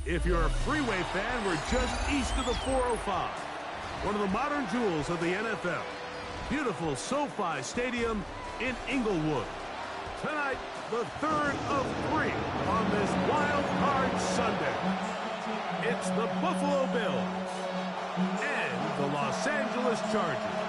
If you're a Freeway fan, we're just east of the 405. One of the modern jewels of the NFL. Beautiful SoFi Stadium in Inglewood. Tonight, the third of three on this Wild Card Sunday. It's the Buffalo Bills and the Los Angeles Chargers.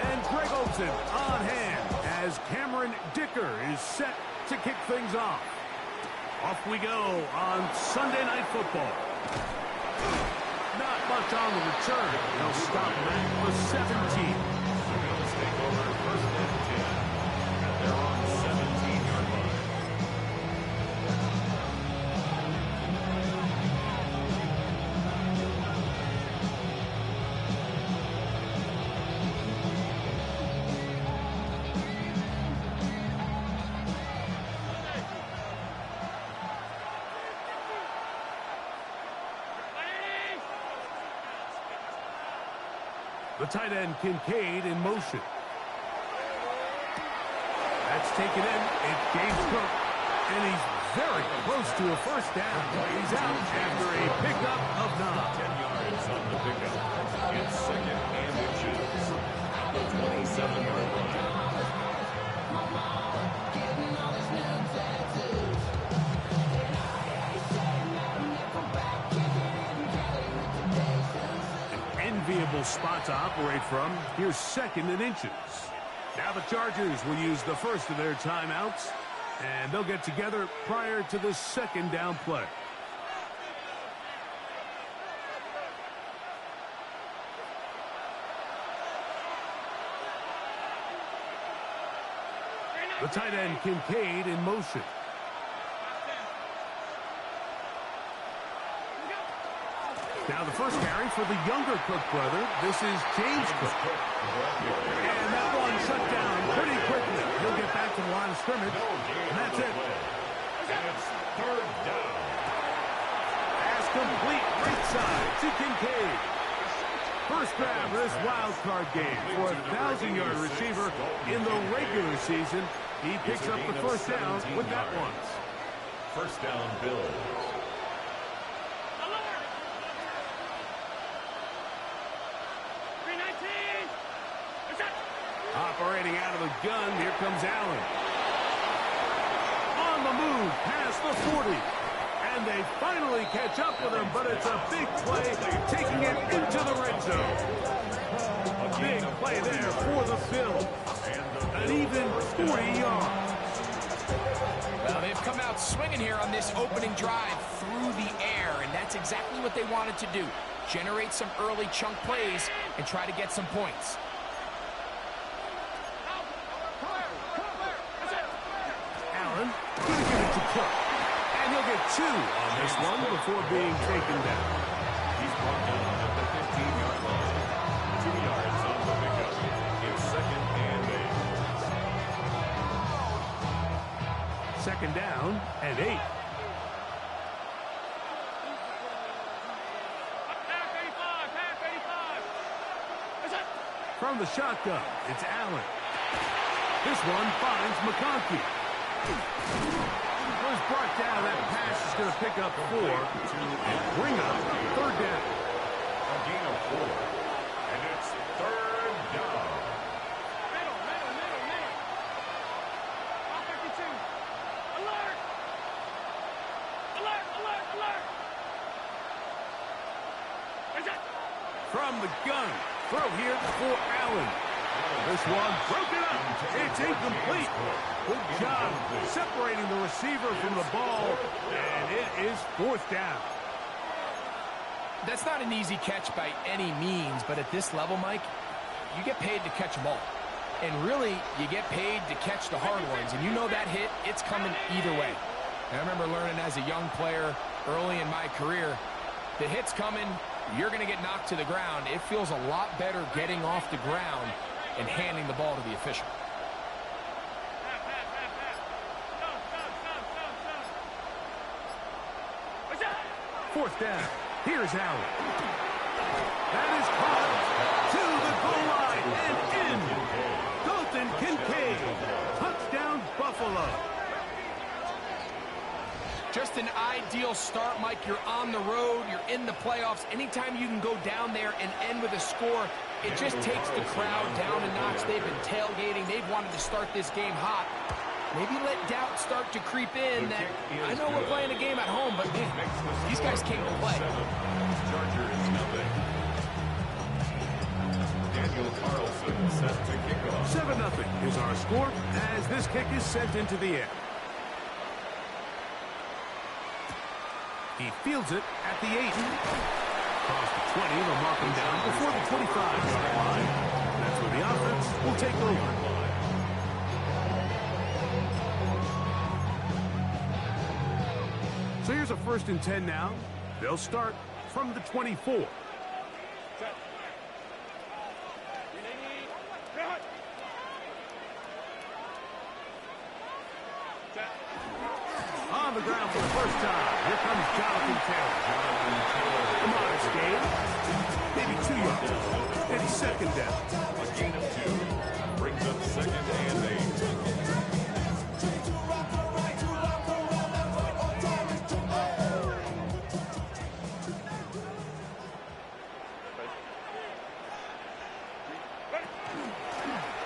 And Greg Olsen on hand as Cameron Dicker is set to kick things off. Off we go on Sunday Night Football. Not much on the return. They'll stop him at the 17. The Bills take over first and 10. And they're on the 17-yard line. The tight end, Kincaid, in motion. That's taken in. It's James Cook. And he's very close to a first down. He's out after a pickup of 9. 10 yards on the pickup. It's second and inches. At the 27-yard line. Enviable spot to operate from. Here's second and inches. Now the Chargers will use the first of their timeouts, and they'll get together prior to the second down play. The tight end, Kincaid, in motion. Now the first carry for the younger Cook brother. This is James Cook. And that one shut down pretty quickly. He'll get back to the line of scrimmage, and that's it. And it's third down. Pass complete right side to Kincaid. First grab of this wild card game for a 1,000-yard receiver in the regular season. He picks up the first down with that one. First down, Bills. Operating out of the gun, here comes Allen. On the move, past the 40. And they finally catch up with him, but it's a big play, taking it into the red zone. A big play there for the Bills. An even 40 yards. Well, they've come out swinging here on this opening drive through the air, and that's exactly what they wanted to do. Generate some early chunk plays and try to get some points. Allen going to give it to Cook. And he'll get 2 on this one before being taken down. He's brought down at the 15-yard line. 2 yards on the pickup. It's second and 8. second down and 8. From the shotgun, it's Allen. This one finds McConkey. Was brought down. That pass is going to pick up 4 and bring up third down. A gain of 4. And it's third down. Middle. All 52. Alert! From the gun, throw here for Allen. This one broken up. It's incomplete. Good job separating the receiver from the ball, and it is 4th down. That's not an easy catch by any means, but at this level, Mike, you get paid to catch them all. And really, you get paid to catch the hard ones. And you know that hit, it's coming either way. And I remember learning as a young player early in my career, the hit's coming, you're going to get knocked to the ground. It feels a lot better getting off the ground and handing the ball to the official. Fourth down. Here's Allen. That is caught to the goal line and in. Dalton Kincaid. Touchdown, Buffalo. Just an ideal start, Mike. You're on the road. You're in the playoffs. Anytime you can go down there and end with a score, it just takes the crowd down a notch. They've been tailgating. They've wanted to start this game hot. Maybe let doubt start to creep in that I know we're playing a game at home, but man, these guys came to play. Chargers nothing. Daniel Carlson set to kick off. 7-0 is our score as this kick is sent into the air. He fields it at the 8. Across the 20, they'll mark him down before the 25-yard line. That's where the offense will take over. So here's a 1st and 10 now. They'll start from the 24. On the ground for the first time. Here comes Jonathan Taylor. A modest gain. Maybe 2 yards. And he's second down. A gain of 2. Brings up second and 8.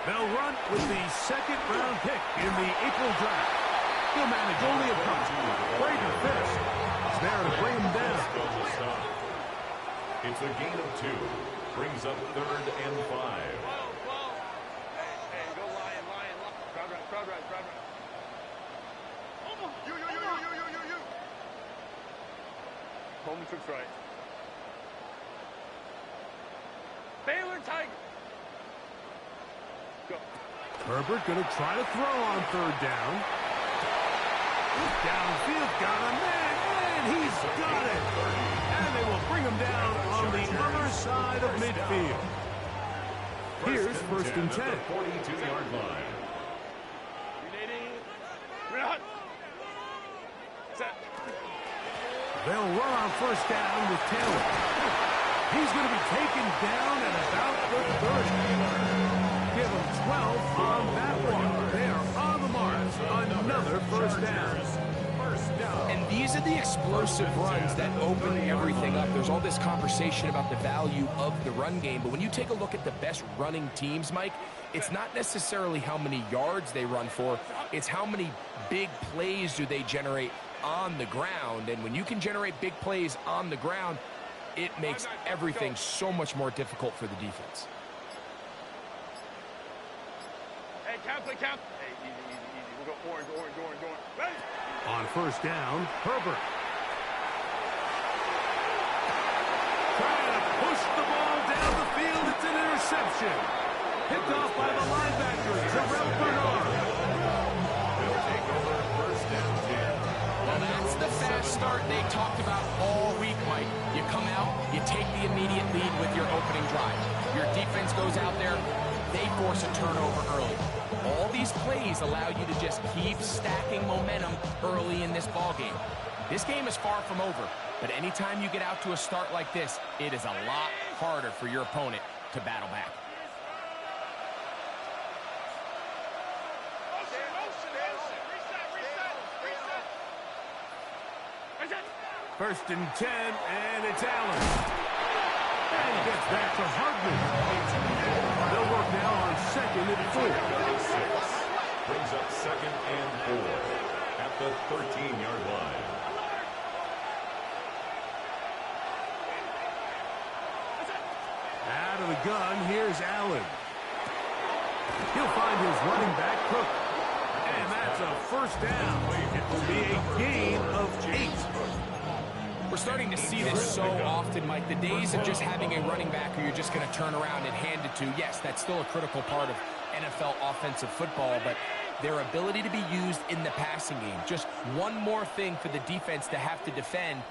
They'll run with the 2nd-round pick in the April draft. He'll manage only a couple. Braden Fisk is there to bring him down. It's a gain of 2. Brings up third and 5. Hey, go Lion. Crowd right. You. Coleman trips right. Baylor Tiger. Go. Herbert going to try to throw on 3rd down. Downfield, got a man, and he's got it. And they will bring him down on the other side of midfield. Here's 1st and 10. 42-yard line. Set. They'll run on 1st down with Taylor. He's going to be taken down at about the 30. Give him 12 on that one. They are on the mark. Another 1st down. And these are the explosive runs that open everything up. There's all this conversation about the value of the run game, but when you take a look at the best running teams, Mike, it's not necessarily how many yards they run for, it's how many big plays do they generate on the ground. And when you can generate big plays on the ground, it makes everything so much more difficult for the defense. Hey, count. Hey, easy. We'll go orange. Ready? On 1st down, Herbert. Trying to push the ball down the field. It's an interception. Picked off by the linebacker, Terrell Bernard. They'll take over 1st down 10. Well, that's the fast start they talked about all week, Mike. You come out, you take the immediate lead with your opening drive. Your defense goes out there, they force a turnover early. All these plays allow you to just keep stacking momentum early in this ball game. This game is far from over, but anytime you get out to a start like this, it is a lot harder for your opponent to battle back. First and 10, and it's Allen. And he gets back to Hardman. They'll work now on 2nd and 4. Brings up 2nd and 4 at the 13-yard line. Out of the gun, here's Allen. He'll find his running back, Cook. And that's a first down. It will be a gain of 8. We're starting to see this so often, Mike. The days of just having a running back who you're just going to turn around and hand it to, yes, that's still a critical part of NFL offensive football, but their ability to be used in the passing game, just one more thing for the defense to have to defend,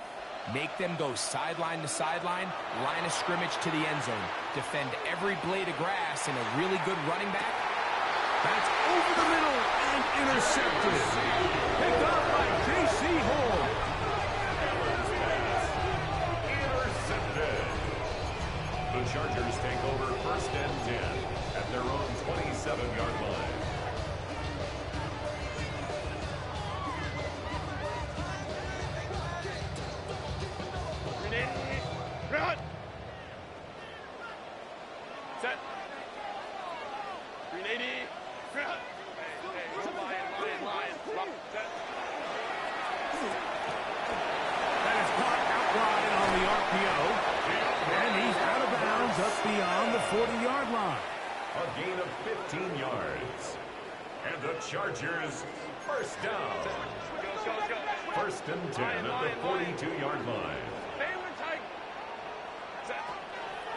make them go sideline to sideline, line of scrimmage to the end zone, defend every blade of grass, and a really good running back. That's over the middle and intercepted. Picked up by J.C. Hall. The Chargers take over 1st and 10 at their own 27-yard line. Set. 380. Line. Set. That is caught out wide on the RPO. And he's out of bounds up beyond the 40-yard line. A gain of 15 yards. And the Chargers, first down. Let's go. 1st and 10 at the 42-yard line. Stay with tight. Set.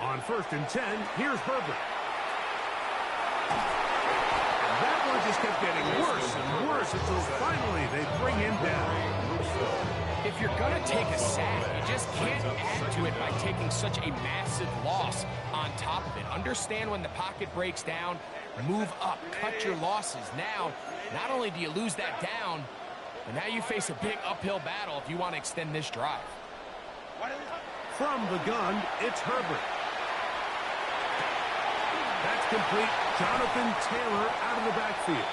On 1st and 10, here's Herbert. And that one just kept getting worse and worse until finally they bring him down. If you're going to take a sack, you just can't add to it by taking such a massive loss on top of it. Understand when the pocket breaks down, move up, cut your losses. Now, not only do you lose that down, but now you face a big uphill battle if you want to extend this drive. From the gun, it's Herbert. That's complete. Jonathan Taylor out of the backfield.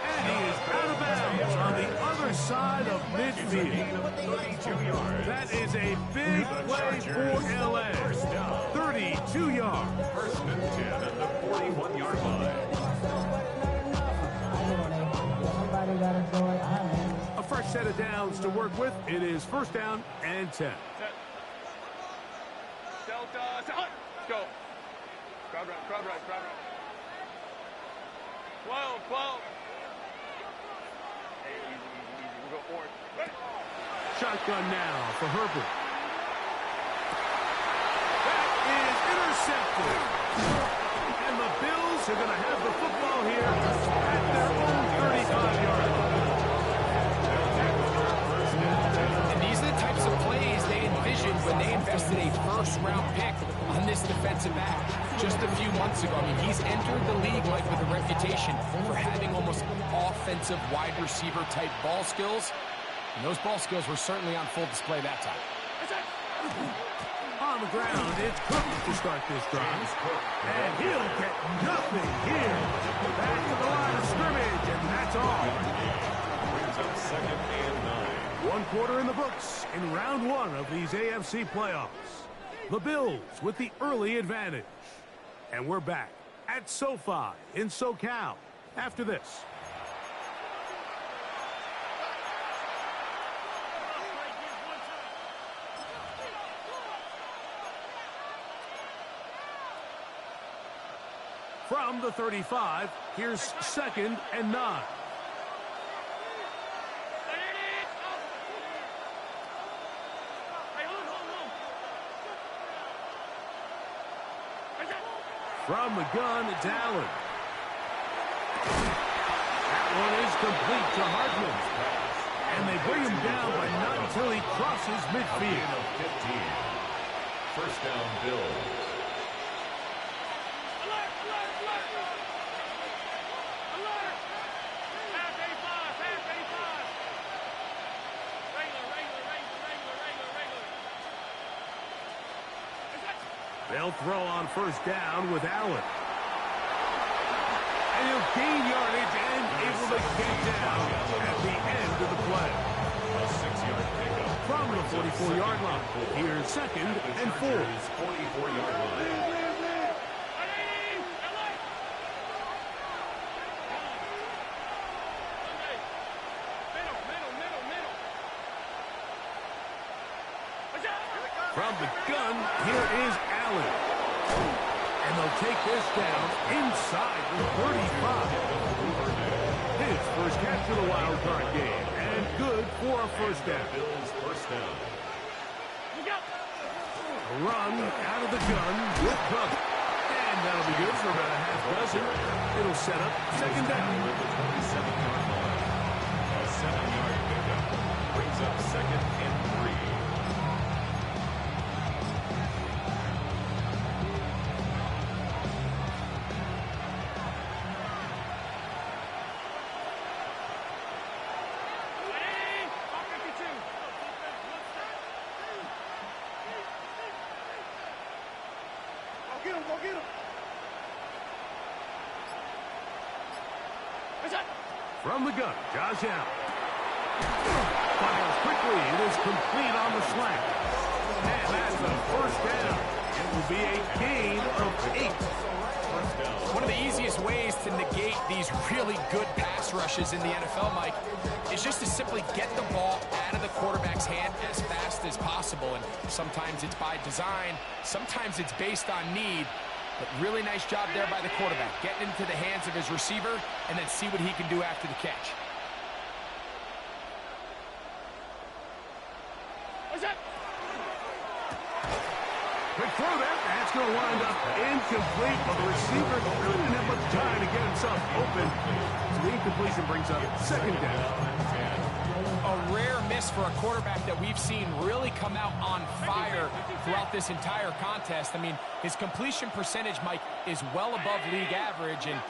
And he is out of bounds on the other side of midfield. That is a big play for L.A. 32 yards. 1st and 10 at the 41-yard line. A fresh set of downs to work with. It is 1st down and 10. Set. Delta. Set. Let's go. Crowd right. 12. Easy. We'll go orange. Ready? Shotgun now for Herbert. That is intercepted. And the Bills are going to have the football here at their own 35-yard line. And these are the types of plays they envisioned when they invested a first-round pick on this defensive back just a few months ago. I mean, he's entered the league, Mike, with a reputation for having almost offensive wide receiver type ball skills. And those ball skills were certainly on full display that time. On the ground, it's Cook to start this drive. And he'll get nothing here. Back to the line of scrimmage, and that's all. Brings up 2nd and 9. 1 quarter in the books in round 1 of these AFC playoffs. The Bills with the early advantage. And we're back at SoFi in SoCal after this. From the 35, here's 2nd and 9. From the gun, it's Allen. That one is complete to Hardman. And they bring him down, but not until he crosses midfield. 15. 1st down, Bills. They'll throw on first down with Allen. And he'll gain yardage and able to get down at the end of the play. A 6-yard pickup. From the 44-yard line, here's 2nd and 4. 44-yard line. From the gun, here is Allen. And they'll take this down inside the 35. His first catch for the wild card game. And good for a first down. Bills first down. A run out of the gun with Cook. And that'll be good for about a half dozen. It'll set up 2nd down. The 27-yard line. A 7-yard pickup brings up 2nd and 3. Go get him. From the gun, Josh Allen. Fires quickly. It is complete on the slant. And that's a first down. It will be a gain of 8. One of the easiest ways to negate these really good pass rushes in the NFL, Mike, is just to simply get the ball out of the quarterback's hand as fast as possible. And sometimes it's by design, sometimes it's based on need. But really nice job there by the quarterback, getting into the hands of his receiver and then see what he can do after the catch. Quick throw there. That's going to wind up incomplete, but the receiver couldn't have much time to get himself open. So the incompletion brings up 2nd down. A rare miss for a quarterback that we've seen really come out on fire throughout this entire contest. I mean, his completion percentage, Mike, is well above league average, and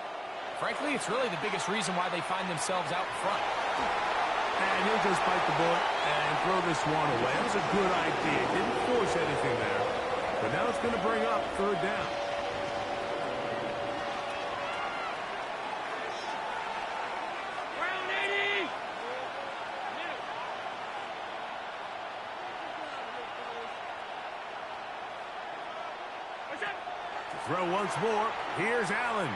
frankly, it's really the biggest reason why they find themselves out front. And he'll just bite the bullet and throw this one away. That was a good idea. Didn't force anything there. But now it's going to bring up 3rd down. Throw once more. Here's Allen.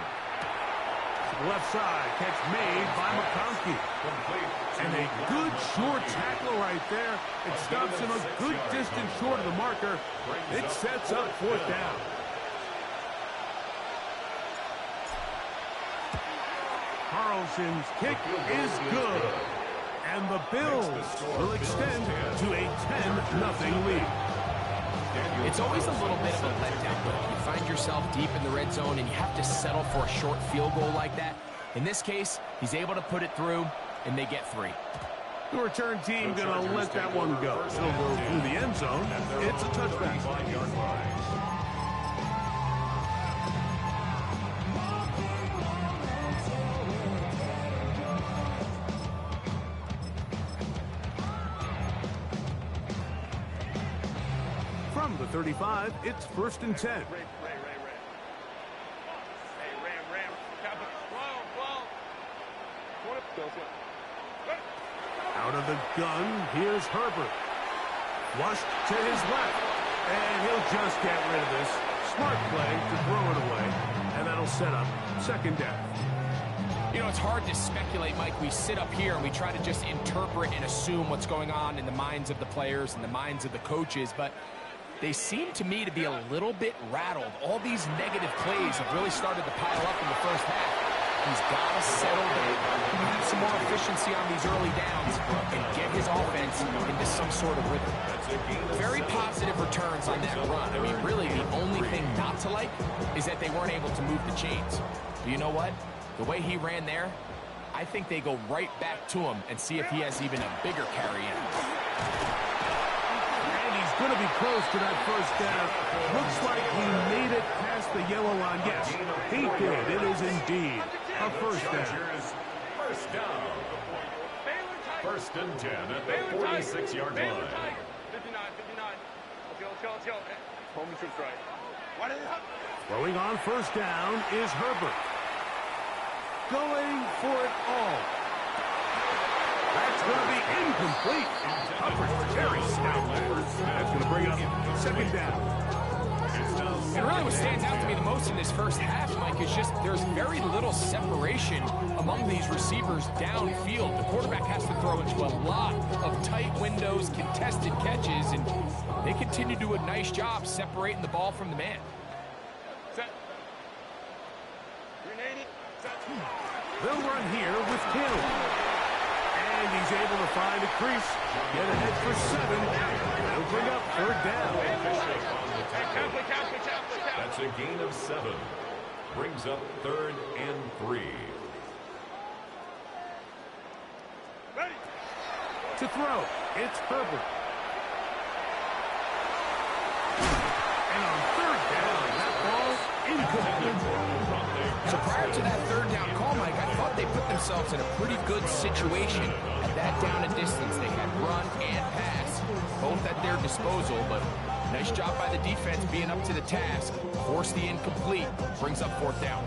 To the left side. Catch made by McConkey. And a good short tackle right there. It stops him a good distance short of the marker. It sets up 4th down. Carlson's kick is good. And the Bills will extend to a 10-0 lead. It's always a little bit of a letdown, though. You find yourself deep in the red zone and you have to settle for a short field goal like that. In this case, he's able to put it through, and they get 3. The return team going to let that one go. It'll go through the end zone. It's a touchback. From the 35, it's 1st and 10. Out of the gun, here's Herbert. Flushed to his left. And he'll just get rid of this. Smart play to throw it away. And that'll set up 2nd down. You know, it's hard to speculate, Mike. We sit up here and we try to just interpret and assume what's going on in the minds of the players and the minds of the coaches, but they seem to me to be a little bit rattled. All these negative plays have really started to pile up in the first half. He's got to settle down, have some more efficiency on these early downs, and get his offense into some sort of rhythm. Very positive returns on that run. I mean, really, the only thing not to like is that they weren't able to move the chains. But you know what? The way he ran there, I think they go right back to him and see if he has even a bigger carry in. And he's going to be close to that first down. Looks like he made it past the yellow line. Yes, he did. It is indeed a first down. First down. 1st and 10 at the 46-yard line. 59. Okay, let's go. Home troops right. Throwing on first down is Herbert. Going for it all. That's going to be incomplete. Coverage very stout. That's going to bring up second down. And really what stands out to me the most in this first half, Mike, is just there's very little separation among these receivers downfield. The quarterback has to throw into a lot of tight windows, contested catches, and they continue to do a nice job separating the ball from the man. Set. 380. Set. They'll run here with Caleb. And he's able to find a crease. Get ahead for 7. That'll bring up third down. That's a gain of 7. Brings up 3rd and 3. Ready. To throw, it's Herbert. And on third down, that ball's incomplete. So prior to that third down call, Mike, I thought they put themselves in a pretty good situation at that down and distance. They had run and pass, both at their disposal, but nice job by the defense being up to the task. Force the incomplete, brings up fourth down.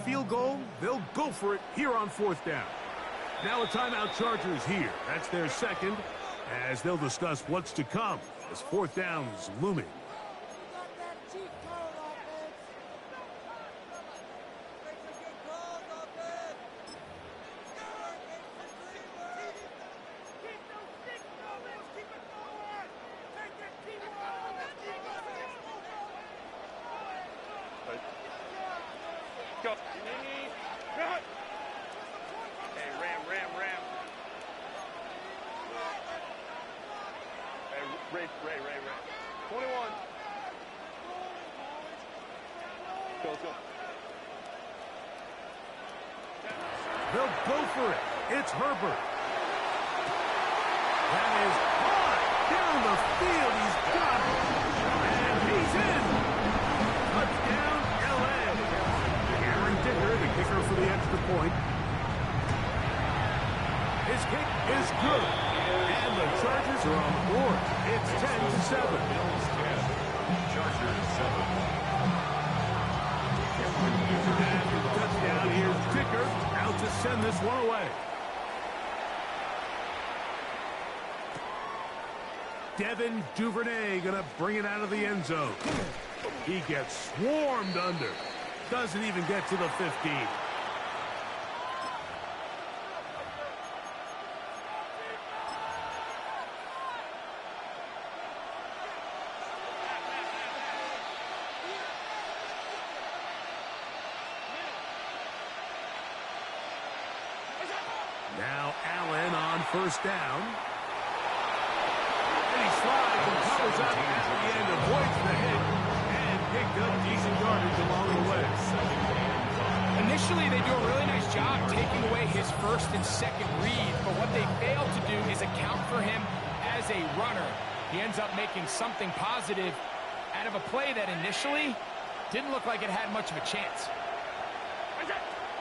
Field goal, they'll go for it here on fourth down. Now a timeout Chargers here. That's their second, as they'll discuss what's to come as fourth down's looming. Go. Hey, Ram. Hey, Ray. 21. Go. They'll go for it. It's Herbert. That is high down the field. He's got it. And he's in. Touchdown, L.A. The kicker for the extra point. His kick is good. And the Chargers are on the board. It's 10-7. Chargers 7. After the touchdown, here's Kicker out to send this one away. Devin Duvernay going to bring it out of the end zone. He gets swarmed under. Doesn't even get to the 15. Now Allen on first down. And he slides and covers up at the end, avoids the hit, and picked up decent yardage along the way. Initially, they do a really nice job taking away his first and second read, but what they fail to do is account for him as a runner. He ends up making something positive out of a play that initially didn't look like it had much of a chance.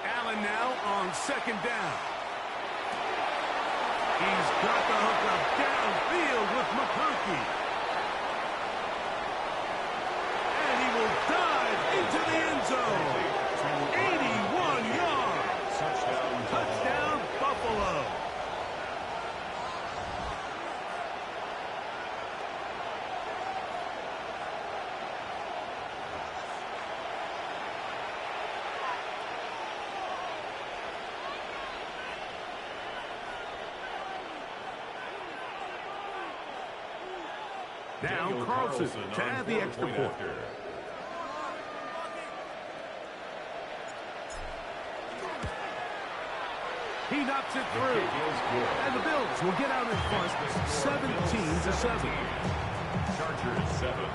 Allen now on second down. He's got the hook up downfield with McConkey. And he will dive into the end zone. 81 yards. Touchdown, Buffalo. Now Carlson to add the extra point. He knocks it through. And the Bills will get out in front 17-7. Chargers 7.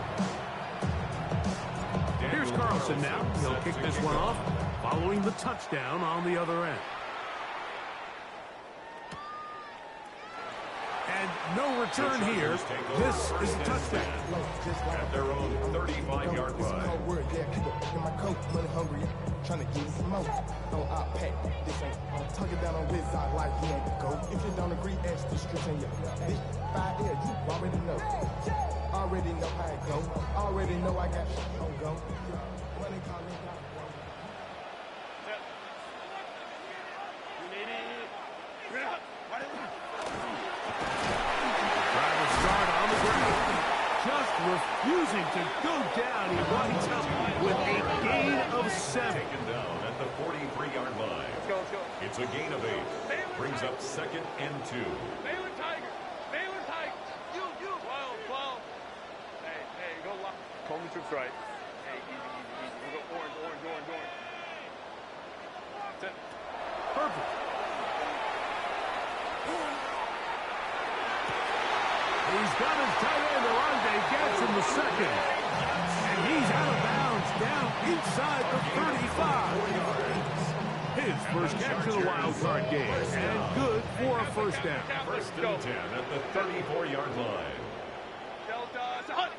Here's Carlson now. He'll kick this one off following the touchdown on the other end. And no return here. This is a touchdown. At their own 35-yard line. Trying to get some more. No, I pack. This ain't talking down on his side like he ain't the GOAT. If you don't agree, ask the streets in your bitch. 5 years, you already know. Already know how it go. Already know I got shit on go. Money calling. Driver start on the ground. Just refusing to go down. He winds up with a gain of 7. Taken down at the 43-yard line. Let's go, let's go. It's a gain of 8. Brings up 2nd and 2. Baylor Tigers. Baylor Tigers. You. 12. Hey, go lock. Calm the troops right. Hey, easy. We'll go orange. That's it. Perfect. He's got his tight end, Arande gets him the 2nd. And he's out of bounds, down inside the 35. His first catch of the wild card game. And good for a first down. 1st and 10 at the 34-yard line. Delta, Hunt.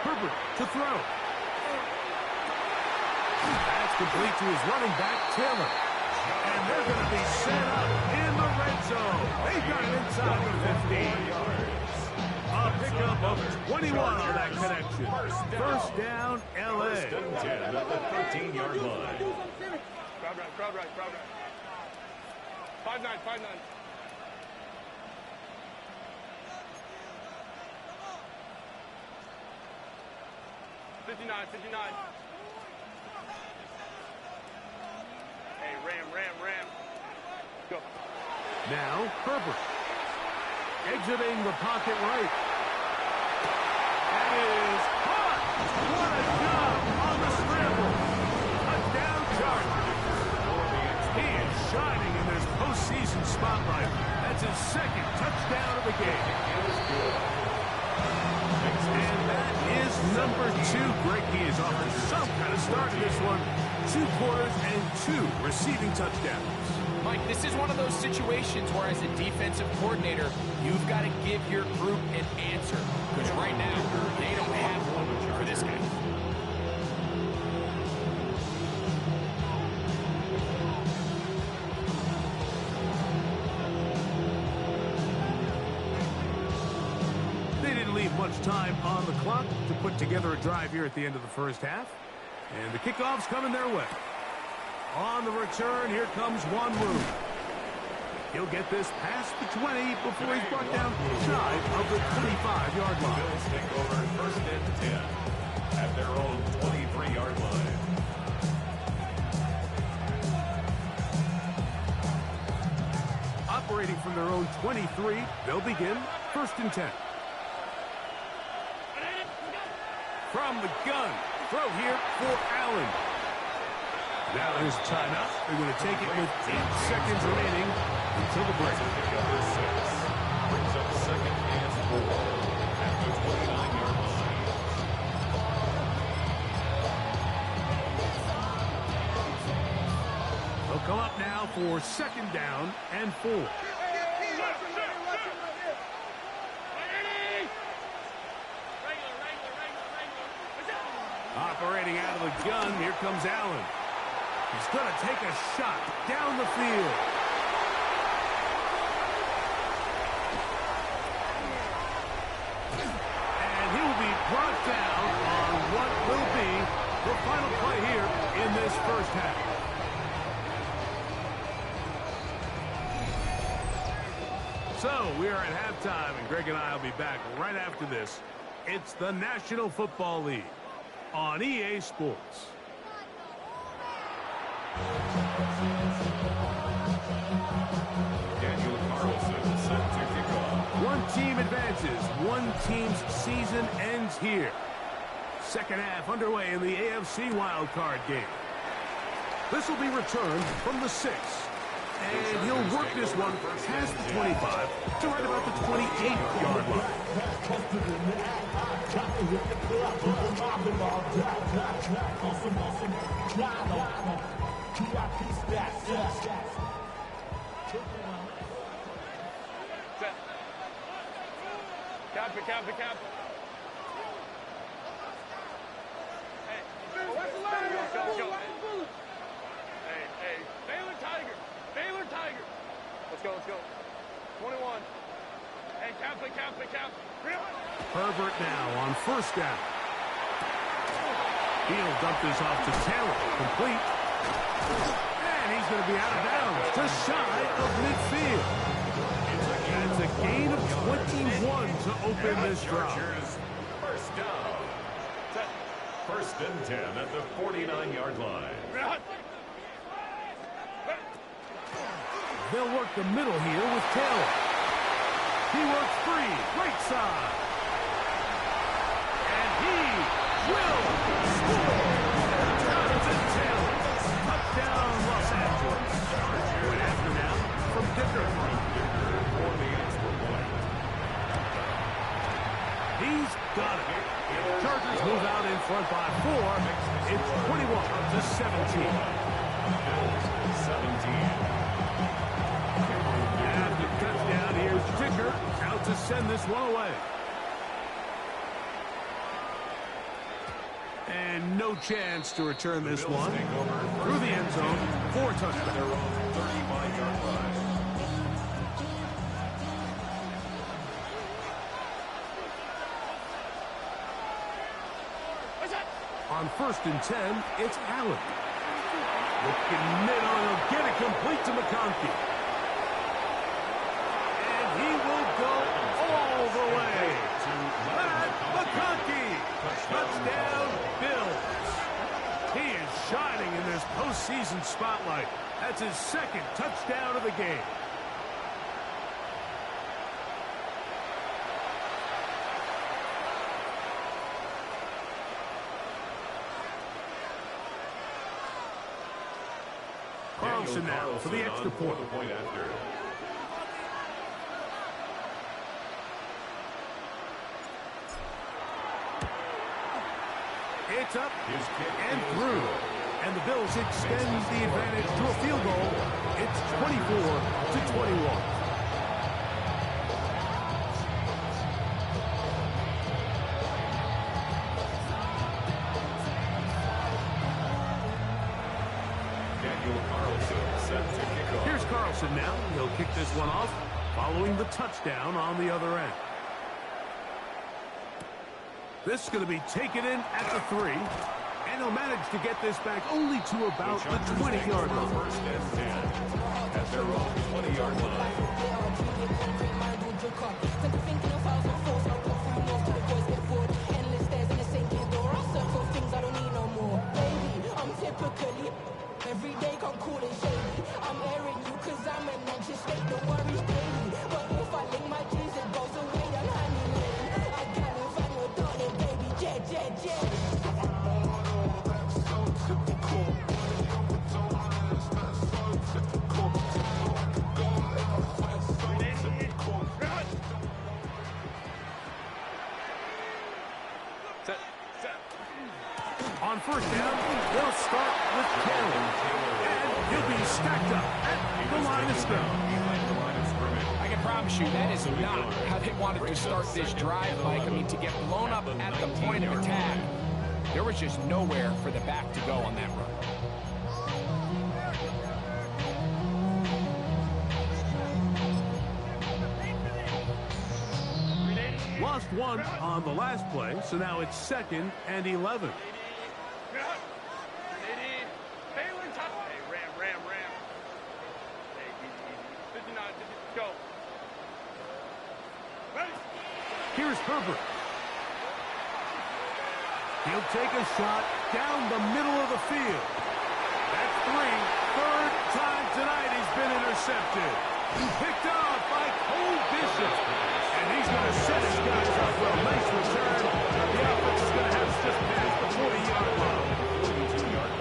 Herbert to throw. That's complete to his running back, Taylor. And they're going to be set up in the red zone. They've got it inside the 15 yards. A pickup of 21 on that connection. First down, L.A. 1st and 10 at the 13-yard line. Crowd right. 5-9. 59. Hey, ram. Go. Now, Herbert. Exiting the pocket right. That is caught. What a job on the scramble. Touchdown, Chargers. He is shining in this postseason spotlight. That's his 2nd touchdown of the game. And that is number 2. Greg, he is off to some kind of start in this one. 2 quarters and 2 receiving touchdowns. Mike, this is one of those situations where as a defensive coordinator, you've got to give your group an answer. Because right now, they don't have one for this guy. They didn't leave much time on the clock to put together a drive here at the end of the first half. And the kickoff's coming their way. On the return, here comes Wanwu. He'll get this past the 20 before he's brought down shy of the 25-yard line. Bills take over 1st and 10 at their own 23-yard line. Operating from their own 23, they'll begin 1st and 10. From the gun, throw here for Allen. Now there's a timeout. They're going to take it with 8 seconds remaining until the break. Number 6 brings up 2nd and 4 at the 29-yard line. They'll come up now for 2nd down and 4. Operating out of the gun, here comes Allen. He's going to take a shot down the field. And he will be brought down on what will be the final play here in this first half. So we are at halftime, and Greg and I will be back right after this. It's the National Football League on EA Sports. Daniel Carlson set to kick off. One team advances. One team's season ends here. Second half underway in the AFC wildcard game. This will be returned from the 6. And he'll work this one past the 25 to right about the 28-yard line. Set. Cap it, cap it, cap it. Hey, let's go. Hey, Baylor Tiger. Baylor Tiger. Let's go. 21. Hey, cap it. Herbert now on first down. He'll dump this off to Taylor. Complete. And he's going to be out of bounds, just shy of midfield. That's a gain of 21 to open this drive. First down. First and 10 at the 49-yard line. They'll work the middle here with Taylor. He works free, right side. And he will score. Jonathan Taylor. Touchdown, Los Angeles. Going after now from Dicker. For the extra point. He's got it. Chargers move out in front by 4. It's 21-17. 17. After touchdown, here's Dicker out to send this one away. And no chance to return this one. Through the end zone, 4 touchdowns. Their own 35-yard line. On first and 10, it's Allen. Looking middle, he'll get it complete to McConkey. And he will go all the way. Matt McConkey. Touchdown, Bills. He is shining in this postseason spotlight. That's his second touchdown of the game. Carlson now for the extra point. It's up and through. And the Bills extend the advantage to a field goal. It's 24-21. Here's Carlson now. He'll kick this one off, following the touchdown on the other end. This is going to be taken in at the 3, and he'll manage to get this back only to about the 20-yard line. First and 10 at their own 20-yard line. Every day come cool and shady. I'm airing you cause I'm an anxious state. Don't worry, daily. But if I link my keys, it goes away. I'm honey. I gotta find your daughter, baby. Jet. That's so typical. On first down, they'll start with Taylor. And he'll be stacked up at the line of scrimmage. I can promise you that is not how they wanted to start this drive, Mike. I mean, to get blown up at the point of attack, there was just nowhere for the back to go on that run. Lost one on the last play, so now it's 2nd and 11. Here's Herbert. He'll take a shot down the middle of the field. That's 3. Third time tonight he's been intercepted. Picked off by Cole Bishop. And he's going to set his guys up for a nice return. The offense is going to have us just past the 40-yard line.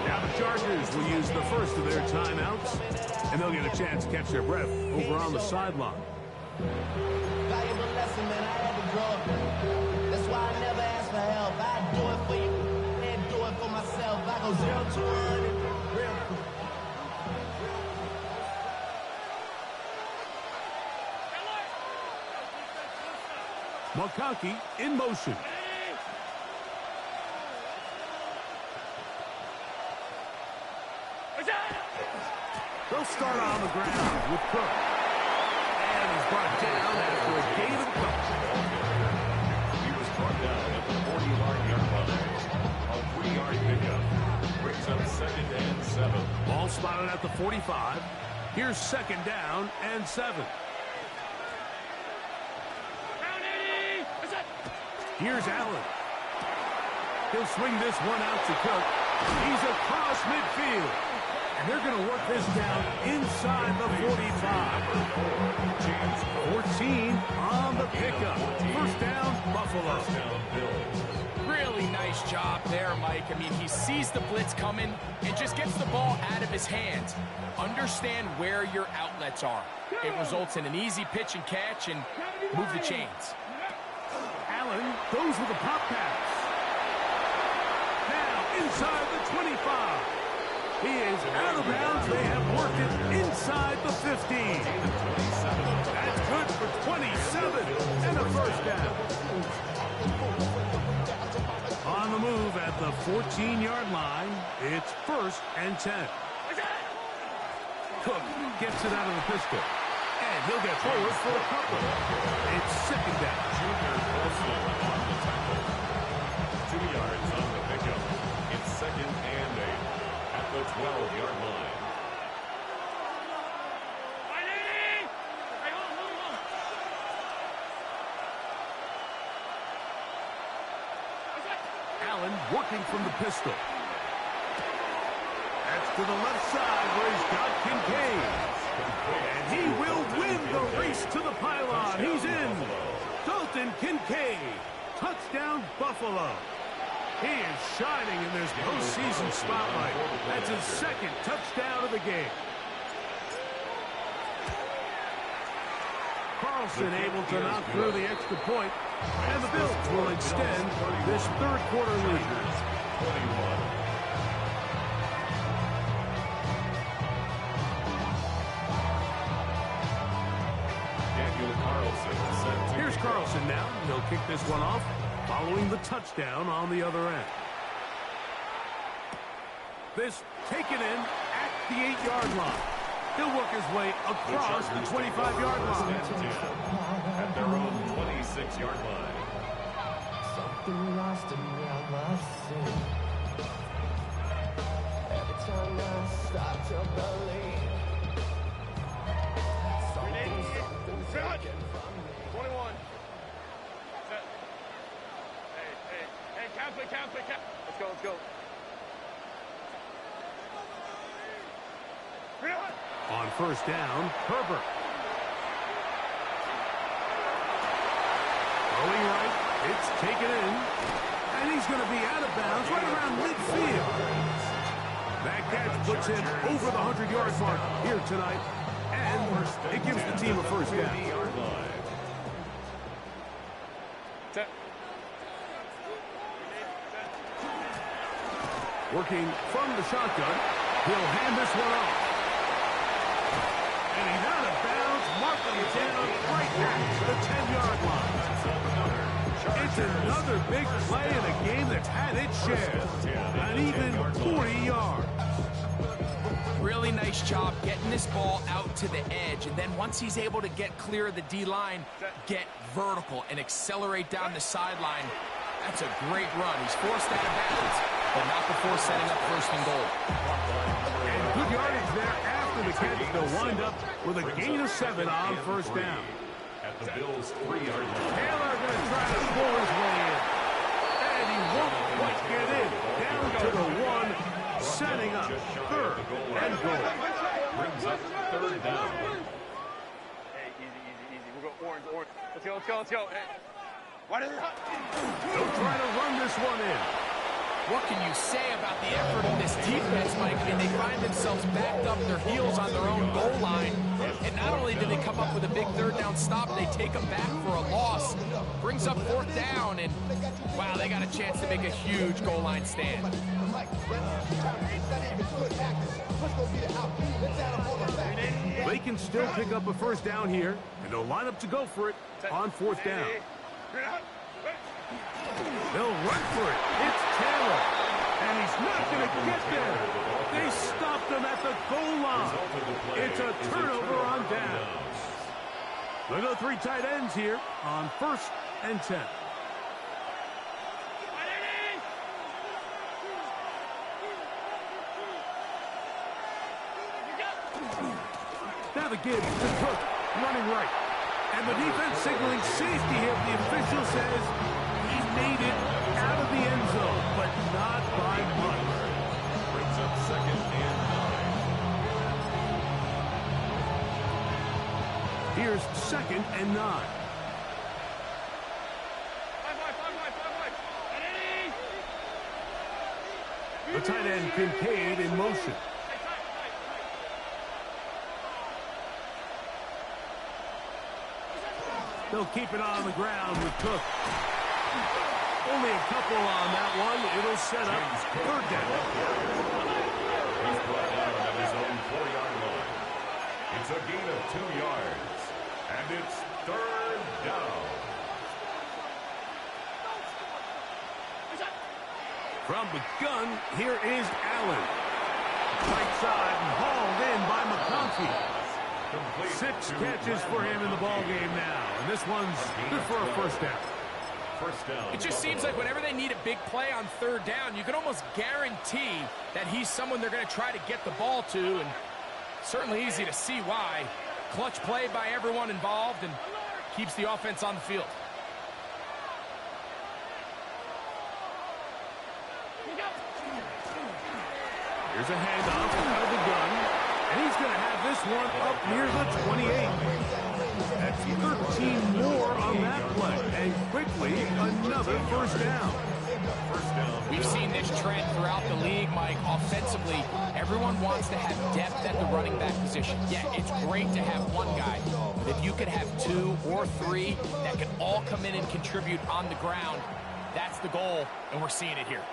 Now the Chargers will use the first of their timeouts, and they'll get a chance to catch their breath over on the sideline. Valuable lesson, man. I had to grow up. That's why I never ask for help. I do it for you and do it for myself. I go 0 to 100. Real quick. McConkey in motion. They'll start on the ground with Cook. And he's brought down after a gain of a couple. He was brought down at the 40-yard line. A 3-yard pickup. Brings up 2nd and 7. Ball spotted at the 45. Here's 2nd down and 7. Here's Allen. He'll swing this one out to Cook. He's across midfield. And they're going to work this down inside the 45. 14 on the pickup. First down, Buffalo. Really nice job there, Mike. I mean, he sees the blitz coming and just gets the ball out of his hands. Understand where your outlets are. It results in an easy pitch and catch and move the chains. Allen goes with a pop pass. Now inside the 25. He is out of bounds. They have worked it inside the 15. That's good for 27 and a first down. On the move at the 14-yard line, it's 1st and 10. Cook gets it out of the pistol. And he'll get forward for a couple. It's 2nd down. Junior also on the tackle. 2 yards on the pickup. It's 2nd and 8 at the 12-yard line. Allen working from the pistol. That's to the left side where he's got Kincaid. And he will win the race to the pylon. He's in. Dalton Kincaid. Touchdown, Buffalo. He is shining in this postseason spotlight. That's his 2nd touchdown of the game. Carlson able to knock through the extra point, and the Bills will extend this 3rd quarter lead. 21. Here's Carlson now. He'll kick this one off following the touchdown on the other end. This taken in at the 8-yard line. He'll work his way across the 25-yard line. At their own 26-yard line. Something lost in me, I must say. Every time I start to believe something's taken from me. 21. Set. Hey, count. Let's go. On 1st down, Herbert. Going right, it's taken in, and he's going to be out of bounds right around midfield. That catch puts him over the 100-yard mark here tonight, and it gives the team a first down. Set. Working from the shotgun, he'll hand this one off. And he's out of bounds, marking it down right at the 10-yard line. It's another big play in a game that's had its share. An even 40 yards. Really nice job getting this ball out to the edge, and then once he's able to get clear of the D-line, get vertical and accelerate down the sideline. That's a great run. He's forced out of bounds, but not before setting up 1st and goal. And good yardage there after the catch. They'll wind up with a gain of 7 on 1st down. At the Bills' 3-yard line. Taylor going to try to pull his way in. And he won't quite get in. Down to the 1, setting up 3rd and goal. Brings up 3rd down. Hey, easy. We'll go orange. Let's go. Hey. They'll try to run this one in. What can you say about the effort of this defense, Mike? I mean, they find themselves backed up their heels on their own goal line. And not only do they come up with a big 3rd down stop, they take them back for a loss. Brings up 4th down, and wow, they got a chance to make a huge goal line stand. They can still pick up a first down here, and they'll line up to go for it on 4th down. They'll run for it. It's Taylor. And he's not going to get there. They stopped him at the goal line. It's a turnover on downs. They'll go 3 tight ends here on 1st and 10. Now the give to Cook, running right. And the defense signaling safety here. The official says he made it out of the end zone, but not by much. Brings up 2nd and 9. Here's 2nd and 9. The tight end Kincaid in motion. They'll keep it on the ground with Cook. Only a couple on that one. It'll set up 3rd down. He's brought down at his own 4-yard line. It's a gain of 2 yards. And it's 3rd down. From the gun, here is Allen. Right side and hauled in by McConkey. 6 catches for him in the ball game now. And this one's good for a 1st down. It just seems like whenever they need a big play on 3rd down, you can almost guarantee that he's someone they're going to try to get the ball to, and certainly easy to see why. Clutch play by everyone involved and keeps the offense on the field. Here's a handoff out of the gun, and he's going to have this one up near the 28. That's 13 more on that play, and quickly another 1st down. We've seen this trend throughout the league, Mike. Offensively, everyone wants to have depth at the running back position. Yeah, it's great to have one guy, but if you could have 2 or 3 that can all come in and contribute on the ground, that's the goal, and we're seeing it here.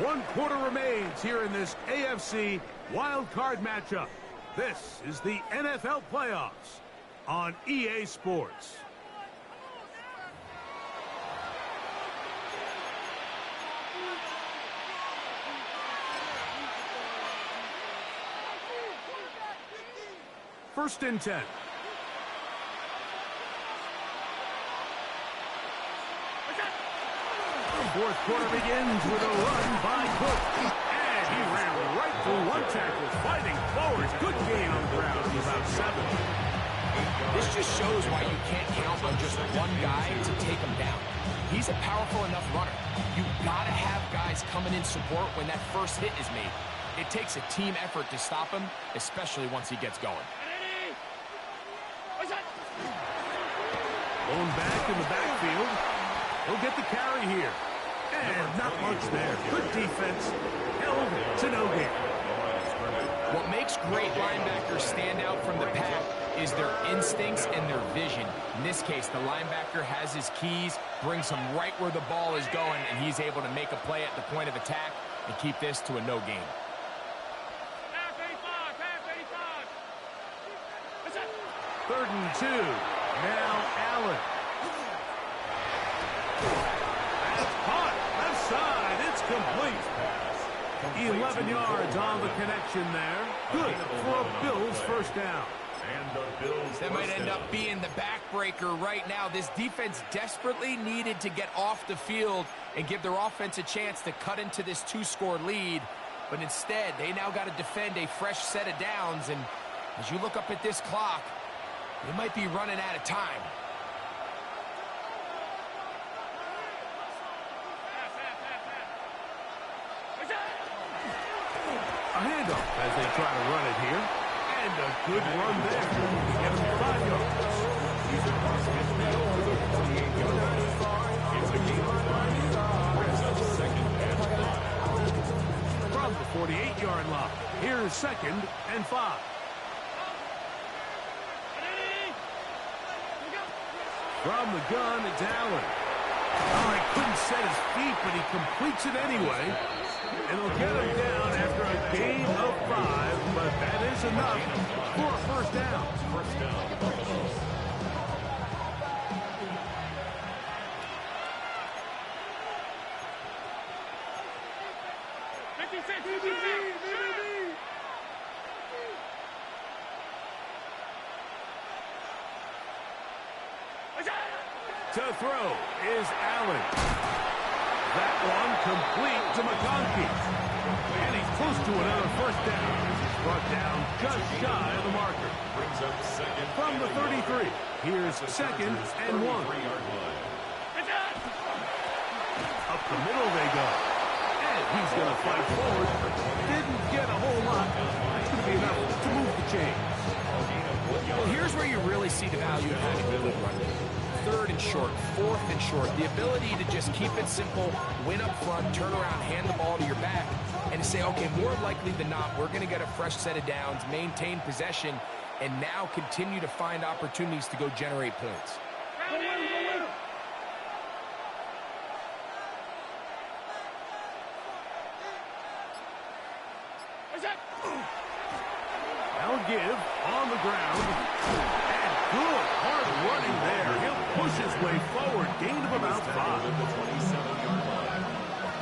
1 quarter remains here in this AFC wild card matchup. This is the NFL playoffs on EA Sports. First and 10. Fourth quarter begins with a run by Cook. And he ran right through 1 tackle, fighting forward. Good gain on the ground. He's about 7. This just shows why you can't count on just one guy to take him down. He's a powerful enough runner. You gotta have guys coming in support when that first hit is made. It takes a team effort to stop him, especially once he gets going. Going back in the backfield. He'll get the carry here. And not much there. Good defense. Held to no gain. What makes great linebackers stand out from the pack is their instincts and their vision. In this case, the linebacker has his keys, brings him right where the ball is going, and he's able to make a play at the point of attack and keep this to a no gain. Third and 2. Now Allen. That's caught. Left side. It's complete. 11 yards on the connection there. Good for a Bills 1st down. And the Bills That might end up being the backbreaker right now. This defense desperately needed to get off the field and give their offense a chance to cut into this 2-score lead. But instead, they now got to defend a fresh set of downs. And as you look up at this clock, they might be running out of time. A handoff as they try to run it here. And a good run there. Get him 5 yards. He's across midfield to the 48-yard line. It's a gain of 5. Brings up 2nd and 5. From the 48-yard line, here's 2nd and 5. From the gun, it's Allen. Oh, he couldn't set his feet, but he completes it anyway. And they'll get him down after a gain of 5, but that is enough for a 1st down. 56, 56. To throw is Allen. That one complete to McConkey. And he's close to another first down. He's brought down just shy of the marker. Brings up second. From the 33, here's second and 1. Up the middle they go. And he's going to fight forward. Didn't get a whole lot. That's going to be enough to move the chains. Well, here's where you really see the value of having a good run game. Third and short, fourth and short. The ability to just keep it simple, win up front, turn around, hand the ball to your back, and say, okay, more likely than not, we're going to get a fresh set of downs, maintain possession, and now continue to find opportunities to go generate points. Now give on the ground. And good hard running there. He'll push his way forward. Gain of about 5. At the 27-yard line.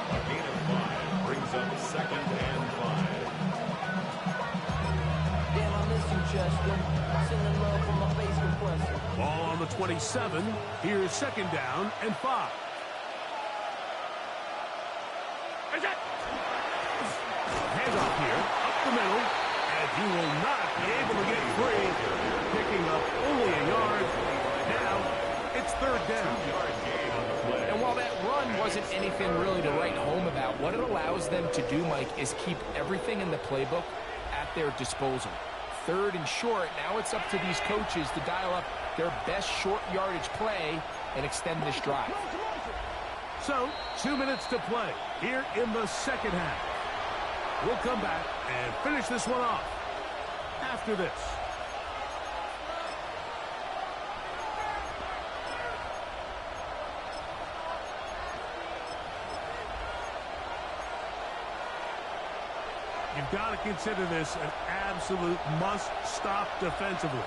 A gain of 5 brings up second and 5. Damn, I miss you, Chester. Sending love from my face compressor. Ball on the 27. Here's second down and 5. Handoff here. Up the middle. And he will not be able to get free. Picking up only a yard. Now it's third down. And while that run wasn't anything really to write home about, what it allows them to do, Mike, is keep everything in the playbook at their disposal. Third and short, now it's up to these coaches to dial up their best short yardage play and extend this drive. So, 2 minutes to play here in the second half. We'll come back and finish this one off after this. You've got to consider this an absolute must-stop defensively.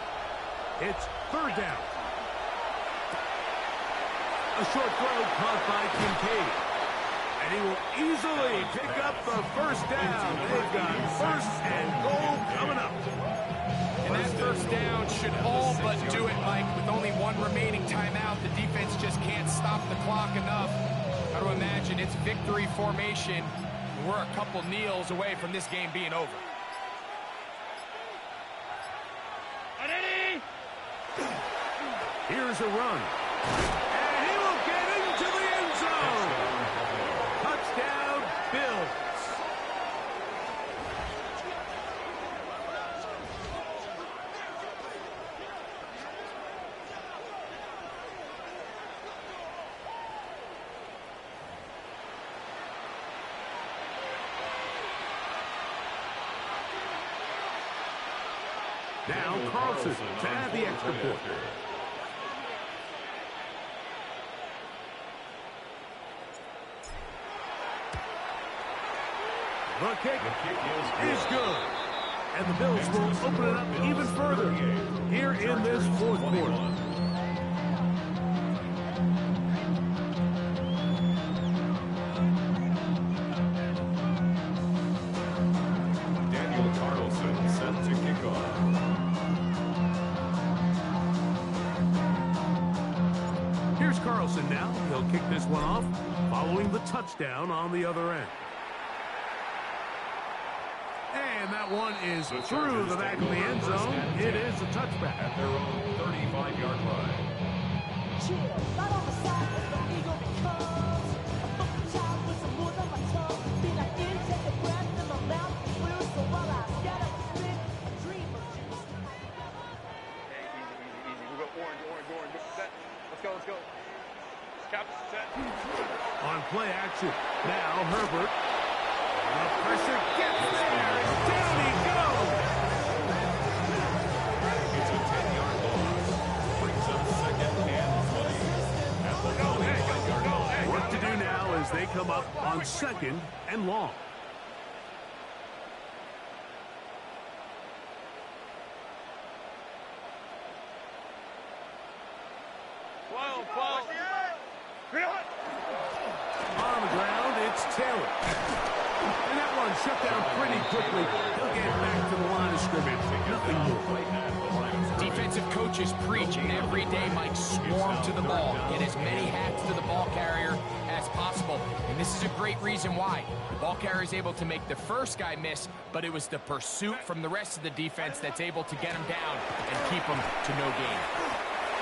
It's third down. A short throw caught by Kincaid. And he will easily pick up the first down. They've got first and goal coming up. And that first down should all but do it, Mike. With only one remaining timeout, the defense just can't stop the clock enough. Got to imagine it's victory formation. We're a couple kneels away from this game being over. Here's a run. And he will get into the end zone. Touchdown, Bills. Now Carlson to add the extra point. The kick is good. And the Bills will open it up even further here in this fourth quarter. Daniel Carlson set to kick off. Here's Carlson now. He'll kick this one off following the touchdown on the other end. And that one is through the back of the end zone. It is a touchback. At their own 35-yard line. Right on the side as the eagle comes. A fucking child with some wood on my tongue. Feel like in, take a breath in my mouth. Clear so while I scatter, spit a dream of juice. Hey, easy. We go orange. Set. Let's go. Cap, set. On play action. Now Herbert. The pressure gets there. Down he goes. It's a 10-yard loss. Brings up second and 20. At the 25-yard line. What to do now as they come up on second and long. On the ground, it's Taylor. And that one shut down pretty quickly. He'll get back to the line of scrimmage. Nothing more. Defensive coaches preach every day, Mike, swarm to the ball. Get as many hats to the ball carrier as possible. And this is a great reason why. The ball carrier is able to make the first guy miss, but it was the pursuit from the rest of the defense that's able to get him down and keep him to no gain.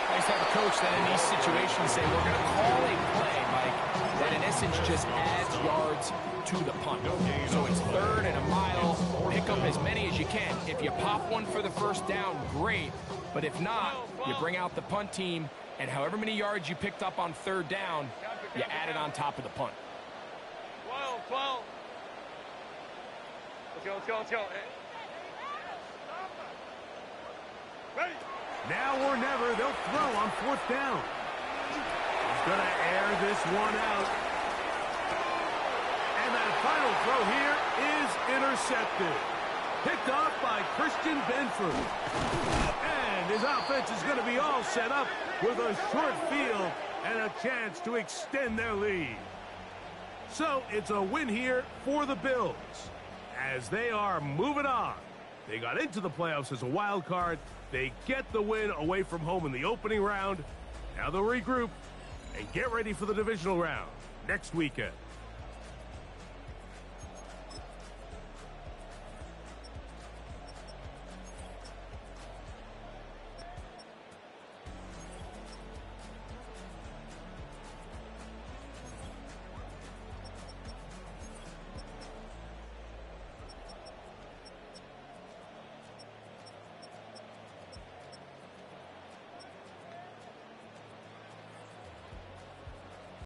I just have a coach that in these situations say, we're going to call a play, Mike, that in essence just adds yards to the punt. So it's 3rd and a mile. Pick up as many as you can. If you pop one for the first down, great. But if not, you bring out the punt team, and however many yards you picked up on 3rd down, you add it on top of the punt. 12. Let's go. Ready? Now or never, they'll throw on 4th down. He's going to air this one out. And that final throw here is intercepted. Picked off by Christian Benford. And his offense is going to be all set up with a short field and a chance to extend their lead. So it's a win here for the Bills as they are moving on. They got into the playoffs as a wild card. They get the win away from home in the opening round. Now they'll regroup and get ready for the divisional round next weekend.